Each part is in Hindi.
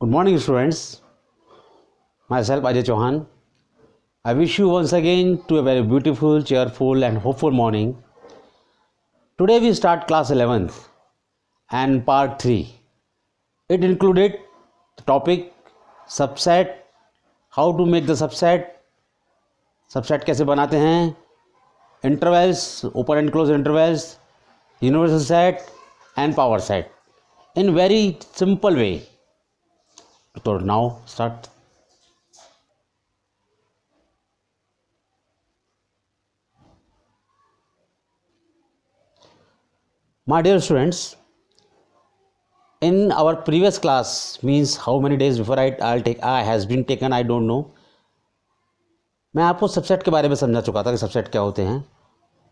Good morning, students. Myself, Ajay Chauhan. I wish you once again to a very beautiful, cheerful, and hopeful morning. Today we start class 11th and part 3. It included the topic subset, how to make the subset कैसे बनाते हैं, intervals, open and close intervals, universal set and power set in very simple way. So now start. My dear students, in our previous class, means how many days before I has been taken, I don't know. मैं आपको सबसेट के बारे में समझा चुका था कि सबसेट क्या होते हैं,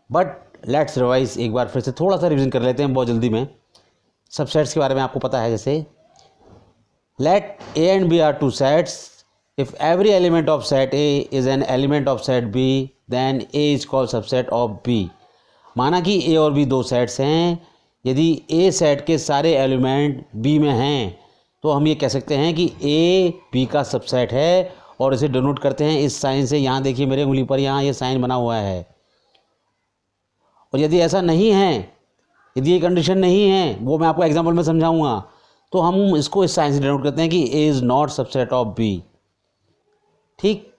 बट लेट्स रिवाइज एक बार फिर से थोड़ा सा रिवीजन कर लेते हैं बहुत जल्दी में. सबसेट्स के बारे में आपको पता है, जैसे let A and B are two sets. If every element of set A is an element of set B, then A is called subset of B. माना कि A और B दो सेट्स हैं. यदि A सेट के सारे एलिमेंट B में हैं तो हम ये कह सकते हैं कि A B का सबसेट है और इसे डिनोट करते हैं इस साइन से. यहाँ देखिए मेरे उंगली पर यहाँ ये साइन बना हुआ है. और यदि ऐसा नहीं है, यदि ये कंडीशन नहीं है, वो मैं आपको एग्जाम्पल में समझाऊंगा, तो हम इसको इस साइन से डिनोट करते हैं कि A is not subset of B. ठीक,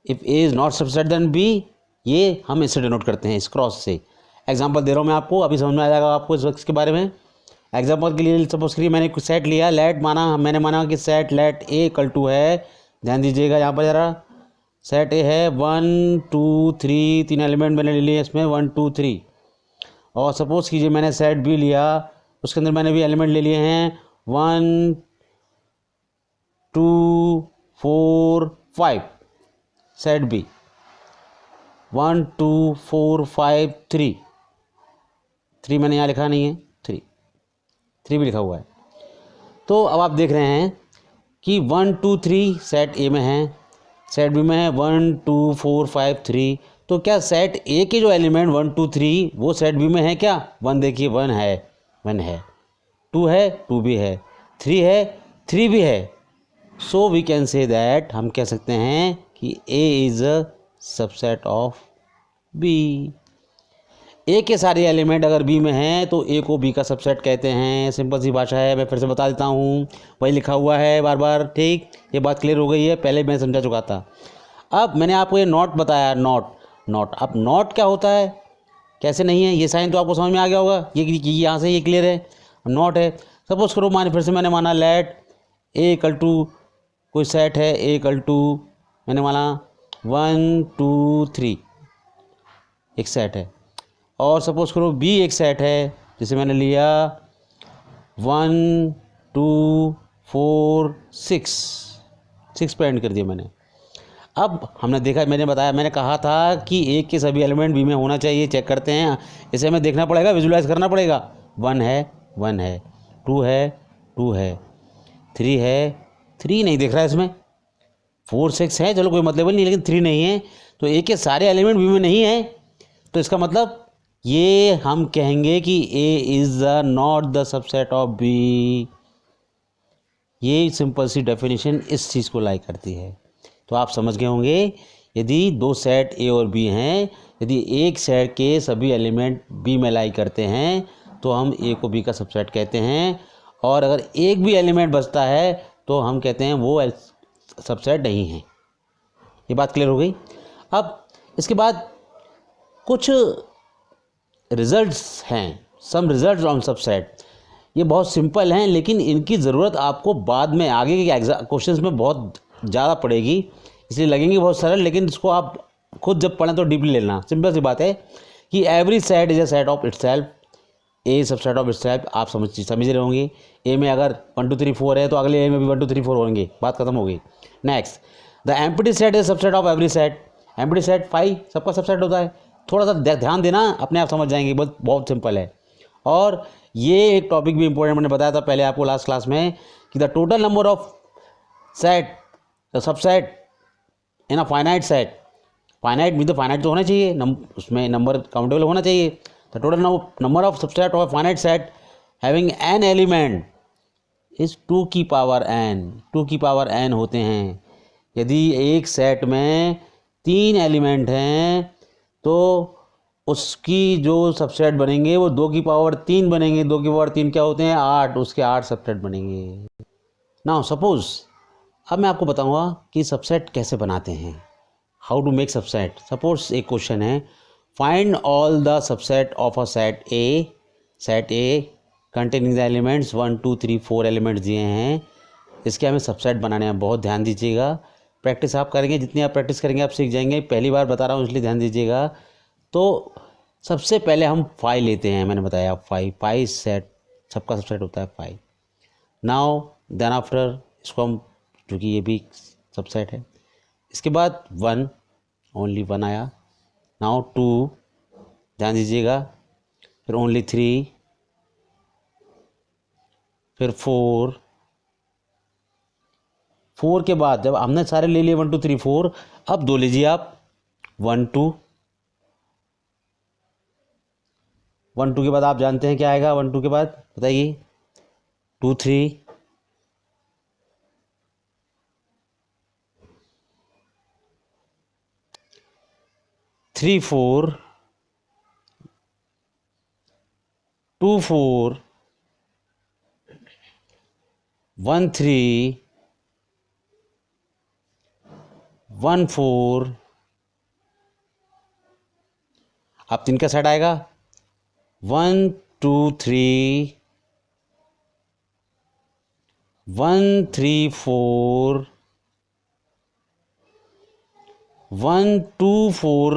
if A is not subset then B, ये हम इससे डिनोट करते हैं इस क्रॉस से. एग्जांपल दे रहा हूँ मैं आपको, अभी समझ में आ जाएगा आपको इस वक्त के बारे में. एग्जांपल के लिए सपोज करिए मैंने कुछ सेट लिया, मैंने माना कि set let A equal to है. ध्यान दीजिएगा यहाँ पर ज़रा, सेट A है 1 2 3, तीन एलिमेंट मैंने ले लिए इसमें 1 2 3. और सपोज कीजिए मैंने सेट B लिया, उसके अंदर मैंने भी एलिमेंट ले लिए हैं 1 2 4 5. सेट B 1 2 4 5 3 मैंने यहाँ लिखा नहीं है, 3 भी लिखा हुआ है. तो अब आप देख रहे हैं कि 1 2 3 सेट A में है, सेट B में है 1 2 4 5 3. तो क्या सेट A के जो एलिमेंट 1 2 3 वो सेट B में है क्या? 1 देखिए 1 है, 2 है 2 भी है, 3 है 3 भी है. So we can say that, हम कह सकते हैं कि A is a subset of B. A के सारे एलिमेंट अगर B में हैं तो A को B का सबसेट कहते हैं. सिंपल सी भाषा है, मैं फिर से बता देता हूँ, वही लिखा हुआ है बार बार. ठीक, ये बात क्लियर हो गई है, पहले मैं समझा चुका था. अब मैंने आपको ये नॉट बताया, नॉट. अब नॉट क्या होता है, कैसे नहीं है, ये साइन तो आपको समझ में आ गया होगा. ये यहाँ से ये क्लियर है, नॉट है. सपोज करो फिर से मैंने माना लेट A इक्वल टू कोई सेट है, A इक्वल टू मैंने माना 1 2 3 एक सेट है. और सपोज करो B एक सेट है, जिसे मैंने लिया 1 2 4 6 पे एंड कर दिया मैंने. अब हमने देखा, मैंने कहा था कि A के सभी एलिमेंट B में होना चाहिए. चेक करते हैं, इसे हमें देखना पड़ेगा, विजुलाइज करना पड़ेगा. 1 है 2 है 2 है, 3 है 3 नहीं दिख रहा है इसमें, 4 6 है, चलो कोई मतलब नहीं, लेकिन 3 नहीं है. तो A के सारे एलिमेंट B में नहीं है, तो इसका मतलब ये हम कहेंगे कि A is not the subset of B. ये सिंपल सी डेफिनेशन इस चीज़ को लाइक करती है. तो आप समझ गए होंगे, यदि दो सेट A और B हैं, यदि एक सेट के सभी एलिमेंट B में लाई करते हैं तो हम A को B का सबसेट कहते हैं. और अगर एक भी एलिमेंट बचता है तो हम कहते हैं वो सबसेट नहीं है. ये बात क्लियर हो गई. अब इसके बाद कुछ रिजल्ट्स हैं, सम रिजल्ट्स ऑन सबसेट. ये बहुत सिंपल हैं, लेकिन इनकी ज़रूरत आपको बाद में आगे के क्वेश्चंस में बहुत ज़्यादा पड़ेगी, इसलिए लगेंगे बहुत सरल, लेकिन इसको आप खुद जब पढ़ें तो डीपली लेना. सिंपल सी बात है कि every set is a set of itself. A subset of itself. आप समझ रहे होंगे, A में अगर 1 2 3 4 है तो अगले A में भी 1 2 3 4 होंगे. बात खत्म हो गई. Next, the empty set is subset of every set. Empty set 5 सबका सबसेट होता है. थोड़ा सा ध्यान देना, अपने आप समझ जाएंगे, बहुत सिंपल है. और ये एक टॉपिक भी इंपॉर्टेंट मैंने बताया था पहले आपको लास्ट क्लास में, कि the total number of set the subset in a finite set. Finite mean तो फाइनाइट तो होना चाहिए, उसमें नंबर काउंटेबल होना चाहिए. The total number of subset of finite set having an element is 2 की पावर n। 2 की पावर n होते हैं। यदि एक सेट में 3 एलिमेंट हैं तो उसकी जो सबसेट बनेंगे वो 2 की पावर 3 बनेंगे। 2 की पावर 3 क्या होते हैं? 8। उसके 8 सबसेट बनेंगे। नाउ सपोज, अब मैं आपको बताऊंगा कि सबसेट कैसे बनाते हैं, how to make subset. Suppose एक क्वेश्चन है, find all the subset of a set A containing the elements 1 2 3 4 elements दिए हैं। इसके हमें सबसेट बनाने हैं। बहुत ध्यान दीजिएगा, प्रैक्टिस आप करेंगे, जितनी आप प्रैक्टिस करेंगे आप सीख जाएंगे। पहली बार बता रहा हूँ इसलिए ध्यान दीजिएगा। तो सबसे पहले हम 5 लेते हैं। मैंने बताया 5 सेट, सबका सबसेट होता है 5। नाउ देन आफ्टर इसको हम, क्योंकि ये भी सबसेट है, इसके बाद 1, ओनली 1 आया। नाउ 2, ध्यान दीजिएगा, फिर ओनली 3, फिर 4 के बाद जब हमने सारे ले लिए 1 2 3 4, अब 2 लीजिए आप। 1 2 1 2 के बाद आप जानते हैं क्या आएगा। 1 2 के बाद बताइए। 2 3, 3 4, 2 4, 1 3, 1 4। अब 3 का सेट आएगा। 1 2 3, 1 3 4, 1 2 4,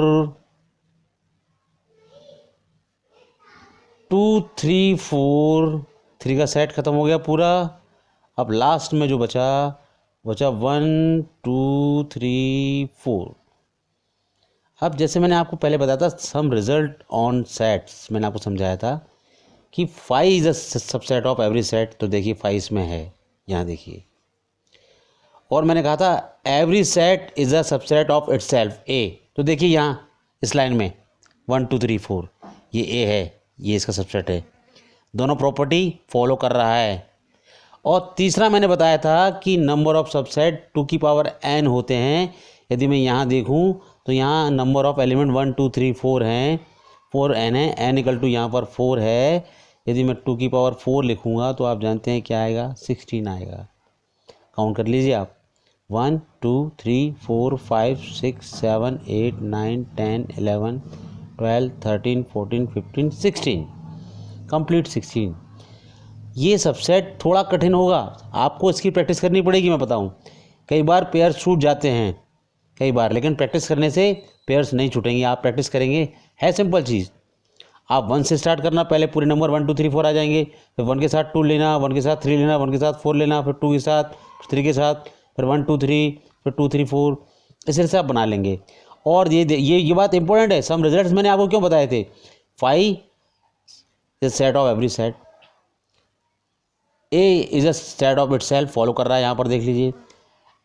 2 3 4। 3 का सेट खत्म हो गया पूरा। अब लास्ट में जो बचा 1 2 3 4। अब जैसे मैंने आपको पहले बताया था सम रिजल्ट ऑन सेट्स, मैंने आपको समझाया था कि 5 is a subset of every set. तो देखिए 5 इसमें है, यहाँ देखिए। और मैंने कहा था every set is a subset of itself A. तो देखिए यहाँ इस लाइन में 1 2 3 4 ये ए है, ये इसका सबसेट है। दोनों प्रॉपर्टी फॉलो कर रहा है। और तीसरा मैंने बताया था कि नंबर ऑफ सबसेट 2 की पावर n होते हैं। यदि मैं यहाँ देखूँ तो यहाँ नंबर ऑफ एलिमेंट 1 2 3 4 हैं, 4n है, n इक्वल टू यहाँ पर 4 है। यदि मैं 2 की पावर 4 लिखूँगा तो आप जानते हैं क्या आएगा, 16 आएगा। काउंट कर लीजिए आप, 1 2 3 4 5 6 7 8 9 10 11 12 13 14 15 16, कंप्लीट 16। ये सबसेट थोड़ा कठिन होगा, आपको इसकी प्रैक्टिस करनी पड़ेगी। मैं बताऊं, कई बार पेयर्स छूट जाते हैं, कई बार, लेकिन प्रैक्टिस करने से पेयर्स नहीं छूटेंगे। आप प्रैक्टिस करेंगे, है सिंपल चीज़। आप 1 से स्टार्ट करना, पहले पूरे नंबर 1 2 3 4 आ जाएंगे। फिर 1 के साथ 2 लेना, 1 के साथ 3 लेना, 1 के साथ 4 लेना, फिर 2 के साथ 3 के साथ, फिर 1 2 3, फिर 2 3 4। इस तरह से आप बना लेंगे। और ये बात इंपॉर्टेंट है। सम रिजल्ट्स मैंने आपको क्यों बताए थे? 5 is set of every set, A is a set of itself, follow कर रहा है, यहाँ पर देख लीजिए।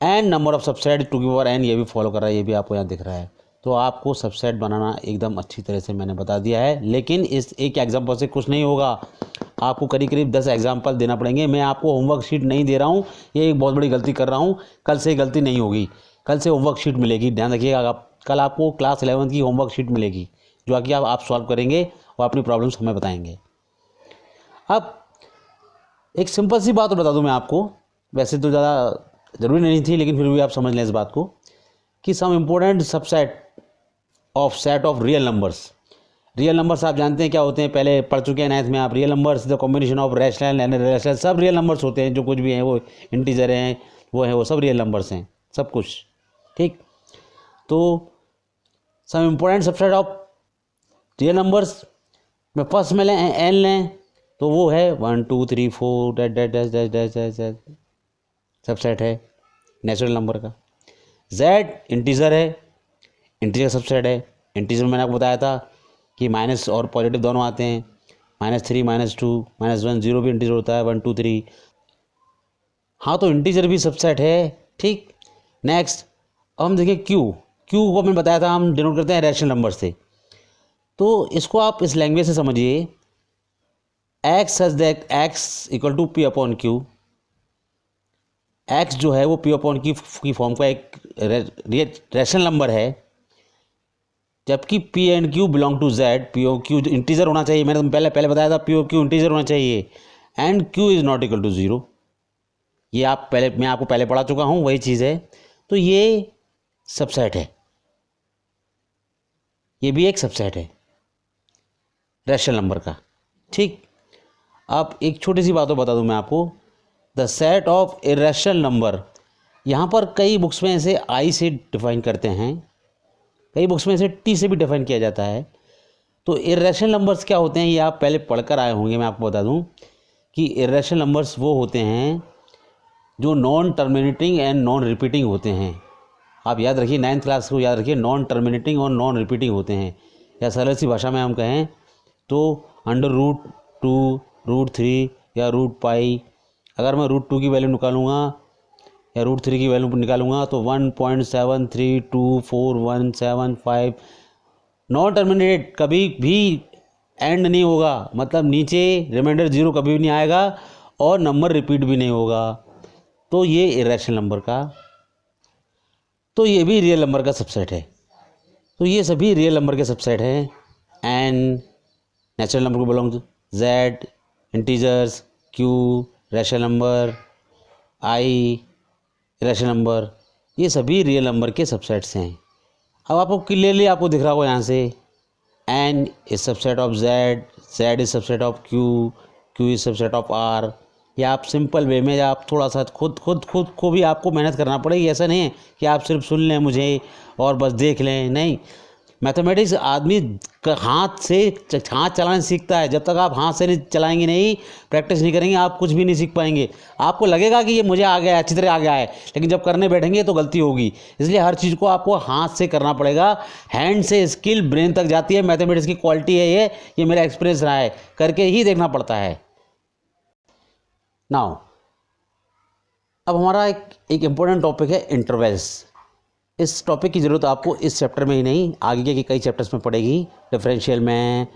एन नंबर ऑफ सबसेट 2 की पावर n, ये भी फॉलो कर रहा है, ये भी आपको यहाँ दिख रहा है। तो आपको सबसेट बनाना एकदम अच्छी तरह से मैंने बता दिया है। लेकिन इस एक एग्जाम्पल से कुछ नहीं होगा, आपको करीब करीब 10 एग्जाम्पल देना पड़ेंगे। मैं आपको होमवर्क शीट नहीं दे रहा हूँ, ये एक बहुत बड़ी गलती कर रहा हूँ। कल से गलती नहीं होगी, कल से होमवर्क शीट मिलेगी, ध्यान रखिएगा। कल आपको क्लास 11 की होमवर्क शीट मिलेगी, जो आके आप सॉल्व करेंगे और अपनी प्रॉब्लम्स हमें बताएंगे। अब एक सिंपल सी बात बता दूं मैं आपको, वैसे तो ज़्यादा ज़रूरी नहीं थी, लेकिन फिर भी आप समझ लें इस बात को, कि some important subset of set of real numbers. Real numbers आप जानते हैं क्या होते हैं, पहले पढ़ चुके हैं 9th में आप। Real numbers the combination of rational and irrational, सब रियल नंबर्स होते हैं। जो कुछ भी हैं वो इंटीजर हैं, वो सब रियल नंबर्स हैं, सब कुछ ठीक। तो some important subset of real numbers में फर्स्ट में लें एन लें, तो वो है 1 2 3 4 dash dash dash dash dash dash dash, subset है नेचुरल नंबर का। z इंटीजर है, इंटीजर सबसेट है। इंटीजर मैंने आपको बताया था कि माइनस और पॉजिटिव दोनों आते हैं, -3 -2 -1, 0 भी इंटीजर होता है, 1 2 3। हाँ, तो इंटीजर भी सबसेट है, ठीक। नेक्स्ट अब हम देखिए क्यू को मैंने बताया था हम डिनोट करते हैं रैशनल नंबर से। तो इसको आप इस लैंग्वेज से समझिए, x such that x equal to p upon q। x जो है वो p अपॉन की फॉर्म का एक रैशनल नंबर है, जबकि p and q belong to z, p और q इंटीजर होना चाहिए, मैंने पहले बताया था p और q इंटीजर होना चाहिए, and q is not equal to 0। ये मैं आपको पहले पढ़ा चुका हूँ, वही चीज़ है। तो ये सबसेट है, ये भी एक सबसेट है रैशनल नंबर का। ठीक, अब एक छोटी सी बात और बता दूं मैं आपको, the set of irrational number, यहाँ पर कई बुक्स में इसे आई से डिफाइन करते हैं, कई बुक्स में इसे टी से भी डिफाइन किया जाता है। तो इरेशनल नंबर्स क्या होते हैं ये आप पहले पढ़कर आए होंगे, मैं आपको बता दूं कि इरेशनल नंबर्स वो होते हैं जो non terminating and non repeating होते हैं। आप याद रखिए, 9th क्लास को याद रखिए, नॉन टर्मिनेटिंग और नॉन रिपीटिंग होते हैं, या सरल सी भाषा में हम कहें तो √2, √3 या √π। अगर मैं √2 की वैल्यू निकालूंगा या √3 की वैल्यू निकालूंगा तो 1.73241755 नॉन टर्मिनेटेड, कभी भी एंड नहीं होगा, मतलब नीचे रिमाइंडर 0 कभी भी नहीं आएगा और नंबर रिपीट भी नहीं होगा। तो ये इरेशनल नंबर का, तो ये भी रियल नंबर का सबसेट है। तो ये सभी रियल नंबर के सबसेट हैं। एन नेचुरल नंबर को belong to, Z integers, Q rational number, irrational number, ये सभी रियल नंबर के सबसेट्स हैं। अब आपको क्लियरली आपको दिख रहा होगा यहाँ से, N is subset of Z, Z is subset of Q, Q is subset of R. या आप सिंपल वे में, या आप थोड़ा सा खुद को भी आपको मेहनत करना पड़ेगी। ऐसा नहीं है कि आप सिर्फ सुन लें मुझे और बस देख लें, नहीं। मैथमेटिक्स आदमी हाथ चलाना सीखता है। जब तक आप हाथ से नहीं चलाएंगे, नहीं प्रैक्टिस नहीं करेंगे, आप कुछ भी नहीं सीख पाएंगे। आपको लगेगा कि ये मुझे आ गया है, अच्छी तरह आ गया है, लेकिन जब करने बैठेंगे तो गलती होगी। इसलिए हर चीज़ को आपको हाथ से करना पड़ेगा। हैंड से स्किल ब्रेन तक जाती है, मैथमेटिक्स की क्वालिटी है ये मेरा एक्सपीरियंस रहा है, करके ही देखना पड़ता है। नाउ अब हमारा एक इम्पोर्टेंट टॉपिक है इंटरवल्स। इस टॉपिक की ज़रूरत आपको इस चैप्टर में ही नहीं, आगे के कई चैप्टर्स में पड़ेगी, डिफरेंशियल में,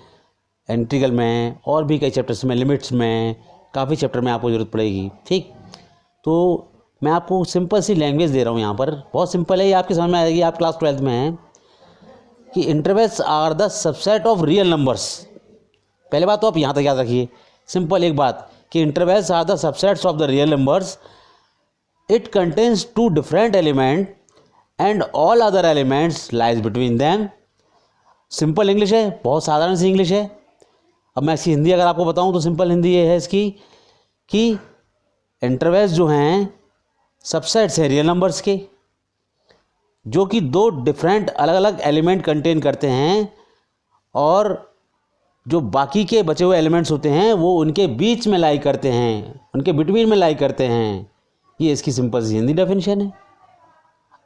इंटीग्रल में, और भी कई चैप्टर्स में, लिमिट्स में, काफ़ी चैप्टर में आपको ज़रूरत पड़ेगी। ठीक, तो मैं आपको सिंपल सी लैंग्वेज दे रहा हूँ यहाँ पर, बहुत सिंपल है, ये आपकी समझ में आएगी, आप क्लास 12th में हैं, कि intervals are the subset of real numbers. पहले बात तो आप यहाँ तक याद रखिए, सिंपल एक बात, कि intervals are the subsets of the real numbers, it contains 2 different element and all other elements lies between them. सिंपल इंग्लिश है, बहुत साधारण सी इंग्लिश है। अब मैं इसकी हिंदी अगर आपको बताऊं तो सिंपल हिंदी ये है इसकी, कि इंटरवल्स जो हैं सबसेट्स हैं रियल नंबर्स के, जो कि 2 डिफरेंट अलग अलग एलिमेंट कंटेन करते हैं, और जो बाकी के बचे हुए एलिमेंट्स होते हैं वो उनके बीच में लाई करते हैं, उनके बिटवीन में लाई करते हैं। ये इसकी सिंपल सी हिंदी डेफिनेशन है।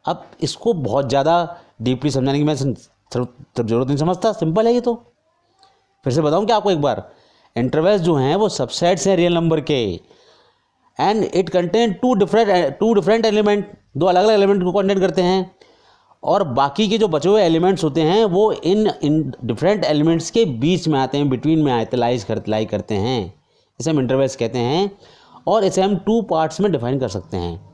अब इसको बहुत ज़्यादा डीपली समझाने की मैं ज़रूरत नहीं समझता, सिंपल है ये। तो फिर से बताऊं क्या आपको एक बार, इंटरवल्स जो हैं वो सबसेट्स हैं रियल नंबर के, and it contain 2 different element, 2 अलग अलग एलिमेंट को कंटेन करते हैं, और बाकी के जो बचे हुए एलिमेंट्स होते हैं वो इन डिफरेंट एलिमेंट्स के बीच में आते हैं, बिटवीन में आते लाई करते हैं। इसे हम इंटरवल्स कहते हैं, और इसे हम 2 पार्ट्स में डिफाइन कर सकते हैं।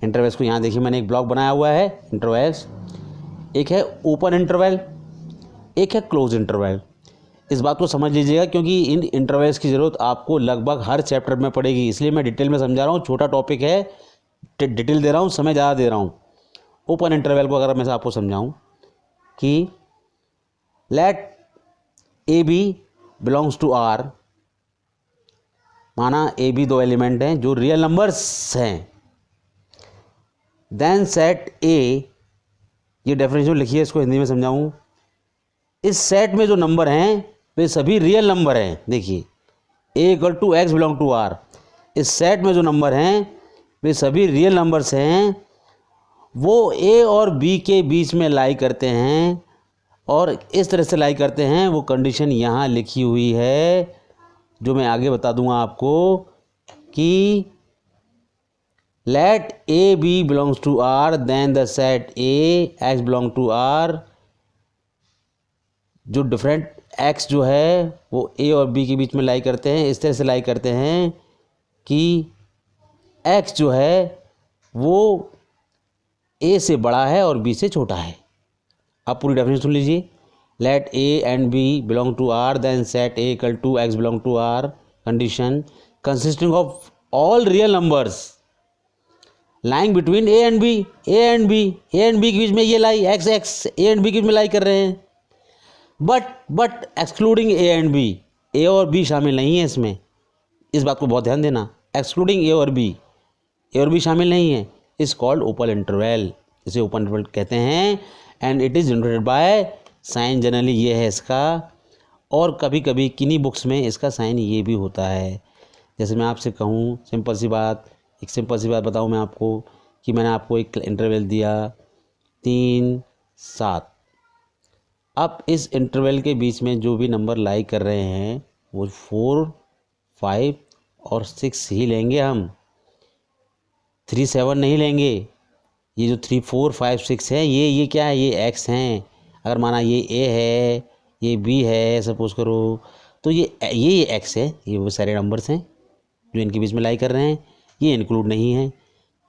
इंटरवल्स को यहाँ देखिए, मैंने एक ब्लॉक बनाया हुआ है इंटरवल्स, एक है ओपन इंटरवल, एक है क्लोज इंटरवल। इस बात को समझ लीजिएगा, क्योंकि इन इंटरवल्स की ज़रूरत आपको लगभग हर चैप्टर में पड़ेगी, इसलिए मैं डिटेल में समझा रहा हूँ। छोटा टॉपिक है, डिटेल दे रहा हूँ, समय ज़्यादा दे रहा हूँ। ओपन इंटरवल को अगर मैं आपको समझाऊँ कि let A B belongs to R, माना ए बी 2 एलिमेंट हैं जो रियल नंबर्स हैं, देन सेट ए, ये डेफिनेशन लिखिए, इसको हिंदी में समझाऊँ। इस सेट में जो नंबर हैं वे सभी रियल नंबर हैं। देखिए, ए = x बिलोंग टू आर, इस सेट में जो नंबर हैं वे सभी रियल नंबर्स हैं, वो ए और बी के बीच में लाई करते हैं, और इस तरह से लाई करते हैं, वो कंडीशन यहाँ लिखी हुई है, जो मैं आगे बता दूंगा आपको, कि let a b belongs to r, then the set a x belong to r, जो डिफरेंट x जो है वो a और b के बीच में लाई करते हैं, इस तरह से लाई करते हैं कि x जो है वो ए से बड़ा है और बी से छोटा है। अब पूरी डेफिनेशन सुन लीजिए। Let A and B belong to R, then set A equal to X belong to R, condition consisting of all real numbers lying between A and B. A and B के बीच में ये lie X X A and B के बीच में लाई कर रहे हैं, but excluding A and B, A और बी शामिल नहीं है इसमें। इस बात को बहुत ध्यान देना, एक्सक्लूडिंग ए और बी शामिल नहीं है, इज कॉल्ड ओपन इंटरवल, इसे ओपन इंटरवल कहते हैं। And it is generated by sine, generally ये है इसका, और कभी कभी किन्हीं बुक्स में इसका साइन ये भी होता है। जैसे मैं आपसे कहूँ एक सिंपल सी बात बताऊँ मैं आपको कि मैंने आपको एक इंटरवल दिया 3 7। अब इस इंटरवल के बीच में जो भी नंबर लाई कर रहे हैं वो 4 5 और 6 ही लेंगे हम, 3 7 नहीं लेंगे। ये जो 3 4 5 6 है ये क्या है, ये एक्स हैं। अगर माना ये ए है, ये बी है सपोज करो, तो ये एक्स है, ये वो सारे नंबर्स हैं जो इनके बीच में लाई कर रहे हैं, ये इंक्लूड नहीं है।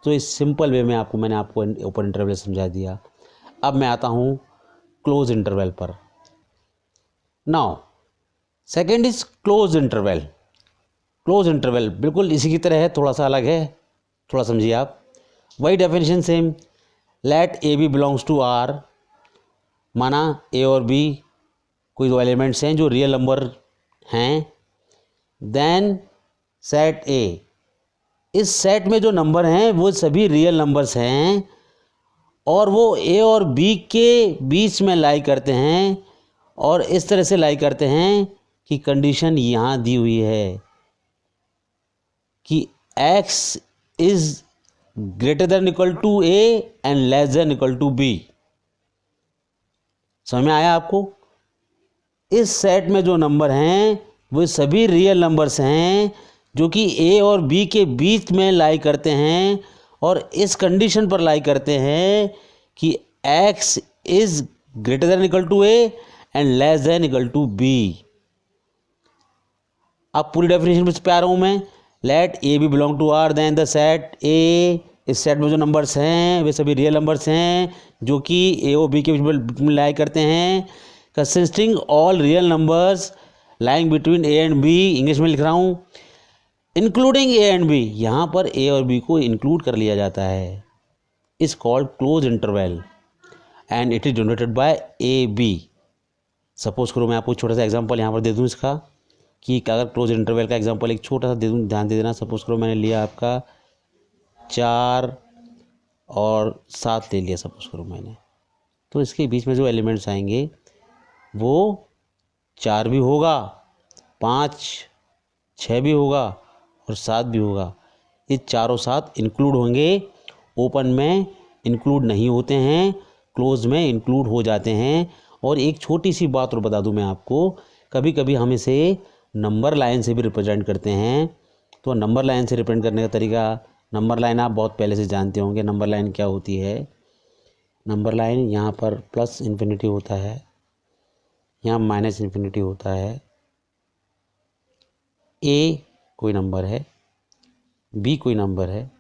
तो इस सिंपल वे में मैंने आपको ओपन इंटरवल समझा दिया। अब मैं आता हूँ क्लोज इंटरवल पर। Now second is close interval. Close interval बिल्कुल इसी की तरह है, थोड़ा सा अलग है, थोड़ा समझिए आप। वही definition same, let A B belongs to R, माना ए और बी कोई दो एलिमेंट्स हैं जो रियल नंबर हैं, देन सेट ए, इस सेट में जो नंबर हैं वो सभी रियल नंबर्स हैं और वो ए और बी के बीच में लाई करते हैं, और इस तरह से लाई करते हैं कि कंडीशन यहाँ दी हुई है कि x is greater than equal to A and less than equal to B. समझ में आया आपको? इस सेट में जो नंबर हैं वो सभी रियल नंबर्स हैं जो कि ए और बी के बीच में लाई करते हैं, और इस कंडीशन पर लाई करते हैं कि x is greater than equal to A and less than equal to B. अब पूरी डेफिनेशन पे आ रहा हूँ मैं। Let A B belong to R, then the set A, इस सेट में जो नंबर्स हैं वे सभी रियल नंबर्स हैं जो कि ए और बी के बीच में लाई करते हैं, consisting all real numbers lying between A and B, English में लिख रहा हूँ, इंक्लूडिंग ए एंड बी, यहाँ पर ए और बी को इंक्लूड कर लिया जाता है, is called closed interval and it is generated by A B. Suppose करो मैं आपको छोटा सा एग्जांपल यहाँ पर दे दूँ इसका, कि अगर क्लोज इंटरवल का एग्जांपल एक छोटा सा दे दूँ, ध्यान दे देना। सपोज करो मैंने लिया आपका 4 और 7 ले लिया सपोज करो मैंने, तो इसके बीच में जो एलिमेंट्स आएंगे वो 4 भी होगा, 5 6 भी होगा और 7 भी होगा। ये 4 और 7 इंक्लूड होंगे, ओपन में इंक्लूड नहीं होते हैं, क्लोज में इंक्लूड हो जाते हैं। और एक छोटी सी बात और बता दूं मैं आपको, कभी कभी हम इसे नंबर लाइन से भी रिप्रेजेंट करते हैं। तो नंबर लाइन से रिप्रेजेंट करने का तरीका, नंबर लाइन आप बहुत पहले से जानते होंगे नंबर लाइन क्या होती है। नंबर लाइन यहाँ पर प्लस इन्फिनिटी होता है, यहाँ माइनस इन्फिनिटी होता है, ए कोई नंबर है, बी कोई नंबर है,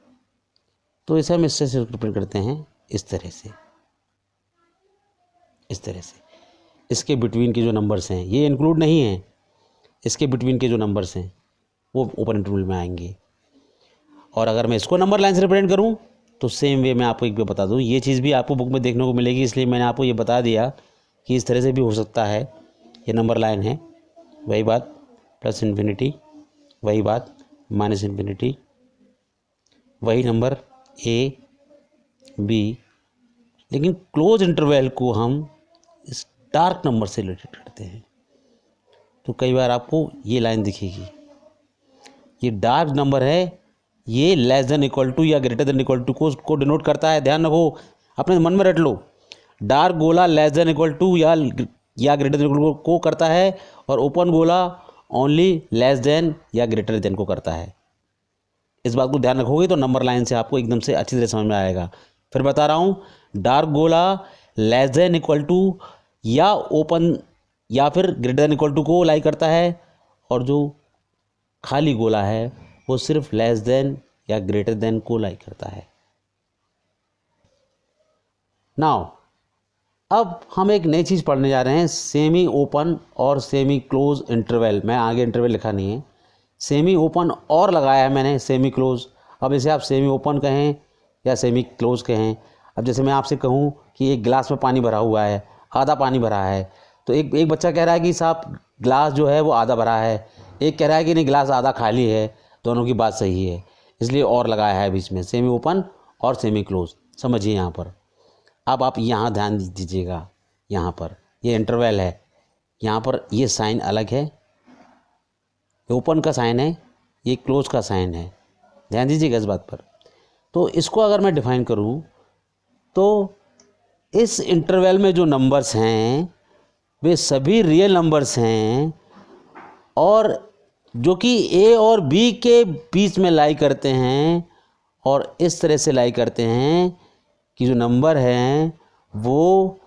तो इसे हम इससे रिप्रेजेंट करते हैं इस तरह से, इस तरह से। इसके बिटवीन के जो नंबर्स हैं ये इंक्लूड नहीं हैं, इसके बिटवीन के जो नंबर्स हैं वो ओपन इंटरवल में आएंगे। और अगर मैं इसको नंबर लाइन से रिप्रेजेंट करूं तो सेम वे मैं आपको एक बार बता दूं, ये चीज़ भी आपको बुक में देखने को मिलेगी, इसलिए मैंने आपको ये बता दिया कि इस तरह से भी हो सकता है। ये नंबर लाइन है, वही बात प्लस इन्फिनिटी, वही बात माइनस इन्फिनिटी, वही नंबर ए बी, लेकिन क्लोज इंटरवल को हम इस डार्क नंबर से रिलेटेड करते हैं। तो कई बार आपको ये लाइन दिखेगी, ये डार्क नंबर है, ये लेस देन इक्वल टू या ग्रेटर देन इक्वल टू को डिनोट करता है। ध्यान रखो, अपने मन में रट लो, डार्क गोला लेस देन इक्वल टू या ग्रेटर देन इक्वल को करता है, और ओपन गोला ओनली लेस देन या ग्रेटर देन को करता है। इस बात को ध्यान रखोगे तो नंबर लाइन से आपको एकदम से अच्छी तरह समझ में आएगा। फिर बता रहा हूँ, डार्क गोला लेस देन इक्वल टू या ओपन या फिर ग्रेटर देन इक्वल टू को लाई करता है, और जो खाली गोला है वो सिर्फ लेस देन या ग्रेटर देन को लाई करता है। नाउ अब हम एक नई चीज़ पढ़ने जा रहे हैं, सेमी ओपन और सेमी क्लोज इंटरवल। मैं आगे इंटरवल लिखा नहीं है, सेमी ओपन और लगाया है मैंने सेमी क्लोज। अब इसे आप सेमी ओपन कहें या सेमी क्लोज कहें। अब जैसे मैं आपसे कहूँ कि एक गिलास में पानी भरा हुआ है, आधा पानी भरा है, तो एक बच्चा कह रहा है कि साहब गिलास जो है वो आधा भरा है, एक कह रहा है कि नहीं गिलास आधा खाली है। दोनों की बात सही है, इसलिए और लगाया है बीच में, सेमी ओपन और सेमी क्लोज। समझिए यहाँ पर। अब आप यहाँ ध्यान दीजिएगा, यहाँ पर ये इंटरवल है, यहाँ पर ये साइन अलग है, ओपन का साइन है, ये क्लोज का साइन है। ध्यान दीजिएगा इस बात पर। तो इसको अगर मैं डिफाइन करूँ तो इस इंटरवल में जो नंबर्स हैं वे सभी रियल नंबर्स हैं, और जो कि ए और बी के बीच में लाई करते हैं, और इस तरह से लाई करते हैं कि जो नंबर हैं वो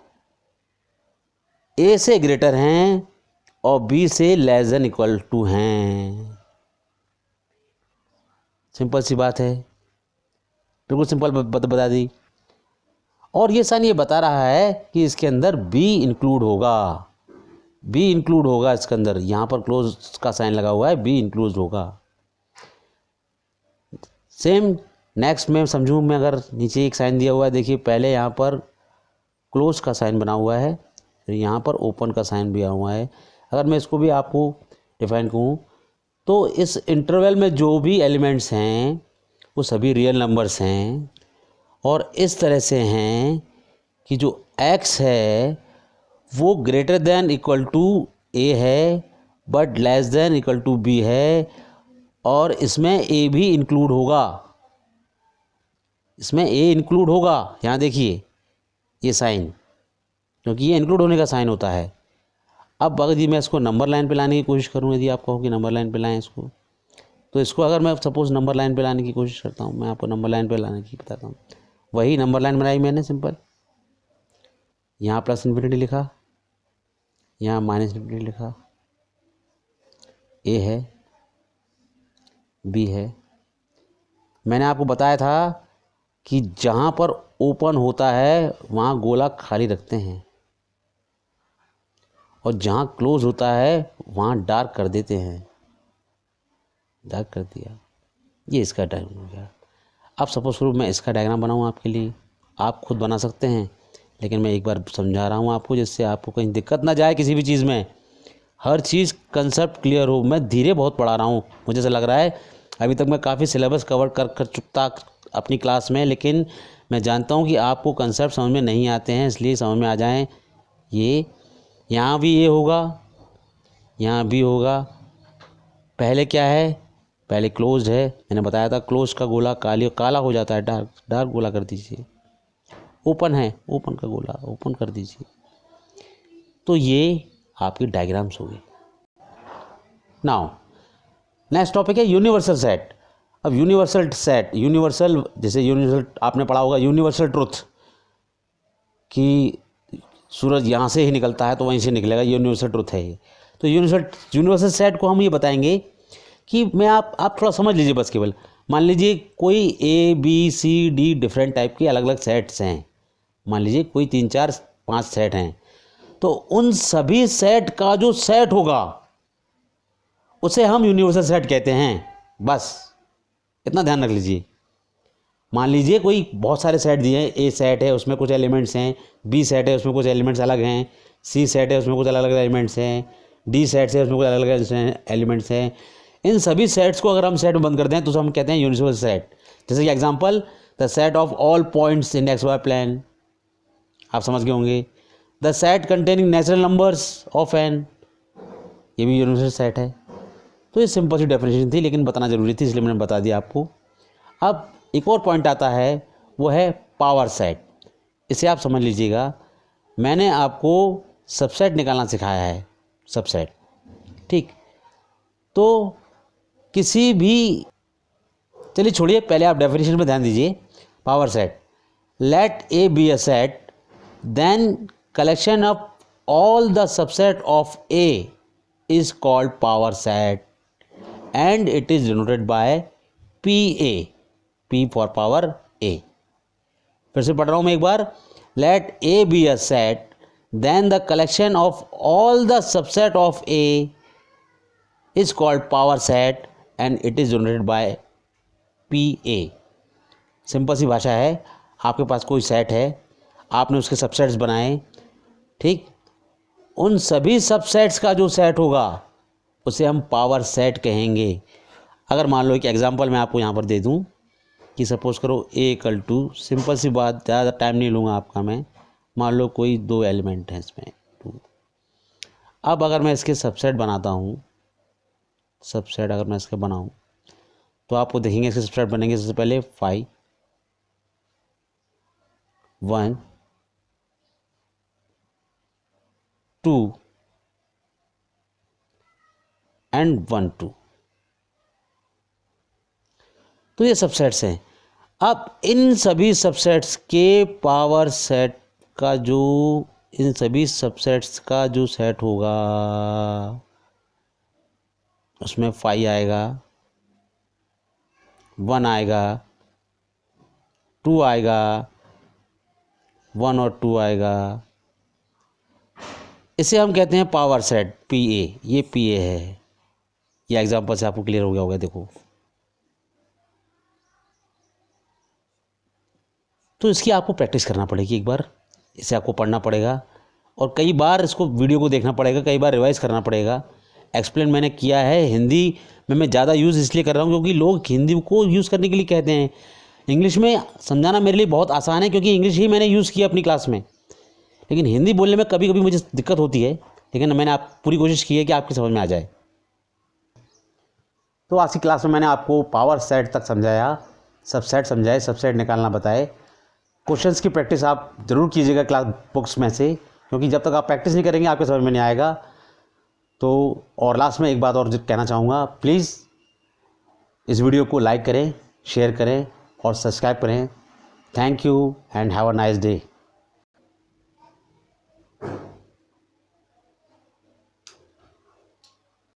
ए से ग्रेटर हैं और बी से लेस देन इक्वल टू हैं। सिंपल सी बात है, बिल्कुल सिंपल बता दी। और ये साइन ये बता रहा है कि इसके अंदर बी इंक्लूड होगा, बी इंक्लूड होगा इसके अंदर। यहाँ पर क्लोज का साइन लगा हुआ है, बी इंक्लूड होगा। सेम नेक्स्ट में समझूँ मैं, अगर नीचे एक साइन दिया हुआ है, देखिए पहले यहाँ पर क्लोज का साइन बना हुआ है, फिर यहाँ पर ओपन का साइन भी आया हुआ है। अगर मैं इसको भी आपको डिफाइन करूँ तो इस इंटरवल में जो भी एलिमेंट्स हैं वो सभी रियल नंबर्स हैं, और इस तरह से हैं कि जो x है वो greater than equal to a है but less than equal to b है, और इसमें a भी इंक्लूड होगा, इसमें a इंक्लूड होगा। यहाँ देखिए ये साइन, क्योंकि ये इंक्लूड होने का साइन होता है। अब अगर जी मैं इसको नंबर लाइन पे लाने की कोशिश करूँ, यदि आप कहो कि नंबर लाइन पे लाएं इसको, तो इसको अगर मैं सपोज़ नंबर लाइन पे लाने की कोशिश करता हूँ, मैं आपको नंबर लाइन पे लाने की बताता हूँ। वही नंबर लाइन बनाई मैंने सिंपल, यहाँ प्लस इन्फिनिटी लिखा, यहाँ माइनस इन्फिनिटी लिखा, ए है बी है। मैंने आपको बताया था कि जहाँ पर ओपन होता है वहाँ गोला खाली रखते हैं, और जहाँ क्लोज होता है वहाँ डार्क कर देते हैं। डार्क कर दिया, ये इसका डायग्राम हो गया। अब सपोज करो मैं इसका डायग्राम बनाऊँ आपके लिए, आप खुद बना सकते हैं, लेकिन मैं एक बार समझा रहा हूँ आपको, जिससे आपको कहीं दिक्कत ना जाए किसी भी चीज़ में, हर चीज़ कंसेप्ट क्लियर हो। मैं धीरे बहुत पढ़ा रहा हूँ, मुझे ऐसा लग रहा है अभी तक मैं काफ़ी सिलेबस कवर कर चुकता अपनी क्लास में, लेकिन मैं जानता हूँ कि आपको कंसेप्ट समझ में नहीं आते हैं, इसलिए समझ में आ जाएं। ये यहाँ भी ये होगा, यहाँ भी होगा। पहले क्या है, पहले क्लोज है, मैंने बताया था क्लोज का गोला काला हो जाता है, डार्क गोला कर दीजिए। ओपन है, ओपन का गोला ओपन कर दीजिए। तो ये आपकी डायग्राम्स हो गई। नाउ नेक्स्ट टॉपिक है यूनिवर्सल सेट। अब यूनिवर्सल सेट, यूनिवर्सल जैसे यूनिवर्सल आपने पढ़ा होगा, यूनिवर्सल ट्रुथ कि सूरज यहाँ से ही निकलता है तो वहीं से निकलेगा, यूनिवर्सल ट्रुथ है ये। तो यूनिवर्सल सेट को हम ये बताएंगे कि मैं आप थोड़ा समझ लीजिए बस केवल। मान लीजिए कोई ABCD डिफरेंट टाइप के अलग अलग सेट्स हैं, मान लीजिए कोई 3 4 5 सेट हैं, तो उन सभी सेट का जो सेट होगा उसे हम यूनिवर्सल सेट कहते हैं। बस इतना ध्यान रख लीजिए। मान लीजिए कोई बहुत सारे सेट दिए हैं, A सेट है उसमें कुछ एलिमेंट्स हैं, B सेट है उसमें कुछ एलिमेंट्स अलग हैं, C सेट है उसमें कुछ अलग अलग एलिमेंट्स हैं, D सेट है उसमें कुछ अलग अलग एलिमेंट्स हैं। इन सभी सेट्स को अगर हम सेट में बंद कर दें तो हम कहते हैं यूनिवर्सल सेट। जैसे कि example, the set of all points in XY plane, आप समझ गए होंगे। The set containing natural numbers of n, ये भी यूनिवर्सल सेट है। तो ये सिंपल सी डेफिनेशन थी, लेकिन बताना जरूरी थी, इसलिए मैंने बता दिया आपको। अब एक और पॉइंट आता है, वो है पावर सेट। इसे आप समझ लीजिएगा, मैंने आपको सबसेट निकालना सिखाया है, सबसेट, ठीक। तो किसी भी, चलिए छोड़िए, पहले आप डेफिनेशन में ध्यान दीजिए। Power set, let A be a set, then collection of all the subset of A is called power set and it is denoted by PA, P for power A। फिर से पढ़ रहा हूँ मैं एक बार, let A be a set, then the collection of all the subset of A is called power set and it is generated by PA। Simple सी भाषा है, आपके पास कोई सेट है, आपने उसके सबसेट्स बनाए, ठीक, उन सभी सबसेट्स का जो सेट होगा उसे हम पावर सेट कहेंगे। अगर मान लो एक एग्जांपल मैं आपको यहाँ पर दे दूँ कि सपोज करो A इक्वल टू, सिंपल सी बात, ज़्यादा टाइम नहीं लूँगा आपका मैं, मान लो कोई 2 एलिमेंट हैं इसमें 2। अब अगर मैं इसके सबसेट बनाता हूँ, सबसेट अगर मैं इसके बनाऊँ तो आपको देखेंगे इसके सबसेट बनेंगे सबसे पहले 5 1 2 एंड 1 2। तो ये सबसेट्स हैं। अब इन सभी सबसेट्स के पावर सेट का जो, इन सभी सबसेट्स का जो सेट होगा उसमें 5 आएगा, 1 आएगा, 2 आएगा, 1 और 2 आएगा। इसे हम कहते हैं पावर सेट PA। ये PA है। ये एग्जांपल से आपको क्लियर हो गया होगा। देखो, तो इसकी आपको प्रैक्टिस करना पड़ेगी, एक बार इसे आपको पढ़ना पड़ेगा और कई बार इसको वीडियो को देखना पड़ेगा, कई बार रिवाइज करना पड़ेगा। एक्सप्लेन मैंने किया है, हिंदी में मैं ज़्यादा यूज़ इसलिए कर रहा हूँ क्योंकि लोग हिंदी को यूज़ करने के लिए कहते हैं। इंग्लिश में समझाना मेरे लिए बहुत आसान है क्योंकि इंग्लिश ही मैंने यूज़ किया अपनी क्लास में, लेकिन हिंदी बोलने में कभी कभी मुझे दिक्कत होती है, लेकिन मैंने पूरी कोशिश की है कि आपकी समझ में आ जाए। तो आज की क्लास में मैंने आपको पावर सेट तक समझाया, सबसेट समझाए, सबसेट निकालना बताए। क्वेश्चंस की प्रैक्टिस आप ज़रूर कीजिएगा क्लास बुक्स में से, क्योंकि जब तक आप प्रैक्टिस नहीं करेंगे आपके समझ में नहीं आएगा। तो और लास्ट में एक बात और कहना चाहूँगा, प्लीज़ इस वीडियो को लाइक करें, शेयर करें और सब्सक्राइब करें। Thank you and have a nice day.